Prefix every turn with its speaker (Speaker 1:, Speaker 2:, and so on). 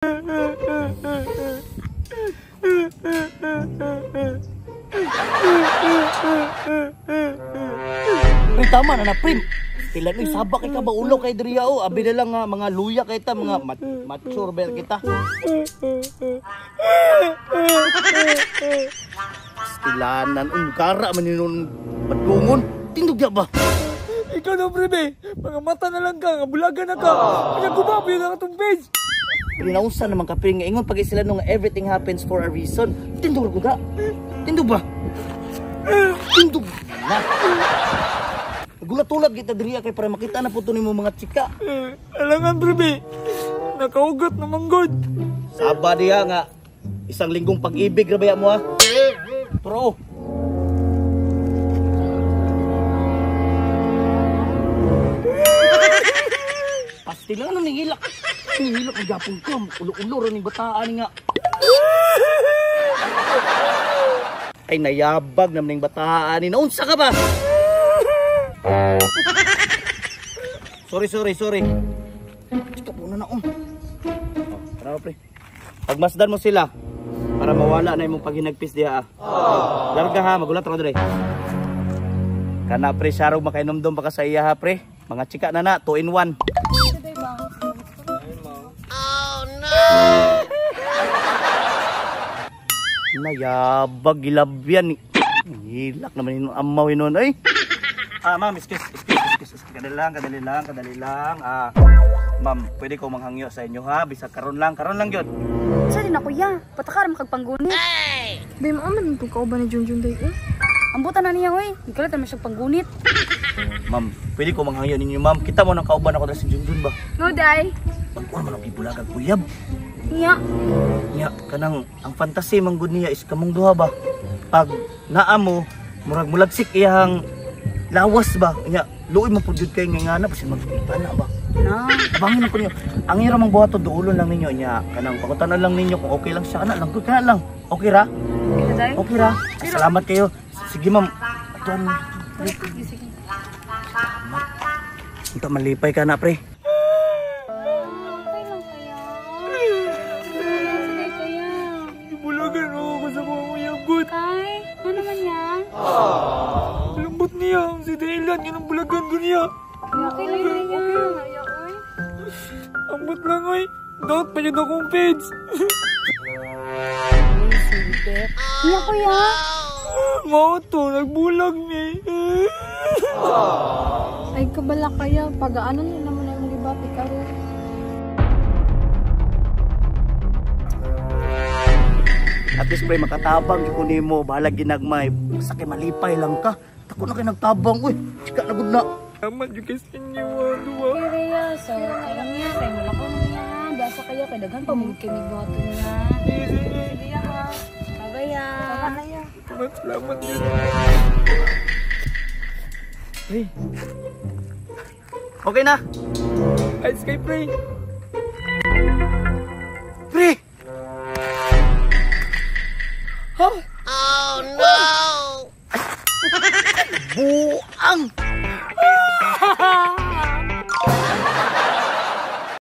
Speaker 1: Pre, tama na na, pre. Tila ni sabak kay ka ba ulo kay Dria o abi na lang nga mga luya kay ta mga mature bel kita. Stilanan kara man ninon padungon. Tindog ya ba?
Speaker 2: Ikaw na, pre, be. Mga mata na lang ka, nga bulaga na ka. Pinagkumabi na itong page.
Speaker 1: Pinausa naman ka, pre, nga ingon pag sila nung everything happens for a reason. Tindog ko ka? Tindog ba? Tindog na. Gulat-ulat kita Dria kay para makita na po ito mo mga chika.
Speaker 2: Alangan, pre, be. Nakaugat na manggod.
Speaker 1: Saba diya nga. Isang linggong pag-ibig rabaya mo ha. Pero pasti lang nang nihilak. Nihilak ang gapong ko. Ulo-ulo rin yung bataan nga. Ay nayabag naman yung bataan. Naunsa ka ba? Sorry. Ito po na naon. Tara pre. Pagmasdan mo sila para mawala na yung paghinagpis diha. Larga ha, magulat ako dre. Kana pre, sarog makainomdom pa ka sa iya ha pre. Mga chika na 2 in 1. Oh no! Nayabag gilabyan. Hilak naman yung amaw yun ay. Ma'am, excuse. Kadali lang. Ma'am, pwede ko manghangyo sa inyo ha. Bisa karon lang yun.
Speaker 3: Sa din ako ya, patakar makagpanggunit. Bay mo man itong kauban ni Junjun day eh. Ambutan na niya oy, ikalat naman siyang panggunit.
Speaker 1: Ma'am, pwede ko manghangyo ninyo ma'am. Kita mo ng kauban ako na si Junjun ba?
Speaker 3: No day.
Speaker 1: Pagkuhan mo ng ibulagag kuyab.
Speaker 3: Nya.
Speaker 1: Nya, kanang ang fantasy manggod niya is kamong duha ba? Pag naa mo, murag mulagsik iyang lawas ba? Nya, luoy mo po jud kay nga na kasi magkita na ba?
Speaker 3: Na.
Speaker 1: Abangin ako niyo. Ang ira mang buhato duulon lang ninyo nya. Kanang pangutanan lang ninyo kung okay lang siya ana lang. Kana lang. Okay ra? Okay ra. Salamat kayo. Sige ma'am. Atuan.
Speaker 3: Sige.
Speaker 1: Unta malipay ka na pre.
Speaker 3: Okay lang kaya. Sige kaya.
Speaker 2: Ibulagan ako sa mga mayabot.
Speaker 3: Kay, ano naman yan?
Speaker 2: Lambot niya. Si Dailan, yun ang bulagan ko niya.
Speaker 3: Okay lang yan. Kaya oy.
Speaker 2: Ambot lang, oy. Dapat pa yun akong page.
Speaker 3: Nya kuya.
Speaker 2: Mao to, nagbulag ni.
Speaker 3: Ay kabala kaya, pag-ano na naman ang libati karo.
Speaker 1: At least pre makatabang ko nimo bahala ginagmay. Basta kay malipay lang ka. Tako na kay nagtabang uy. Chika na gud na.
Speaker 2: Tama dyan kayo sa inyo, duwa.
Speaker 3: Kaya so, kaya niya, kaya wala ko niya. Dasa kayo, kaya daghan pa mong kinibuhato niya. Sige ya ha. Kagaya. Kagaya.
Speaker 2: Salamat din.
Speaker 1: Pre. Okay na.
Speaker 2: Ice kay pre.
Speaker 1: Pre.
Speaker 2: Ha?
Speaker 1: Oh no. Buang.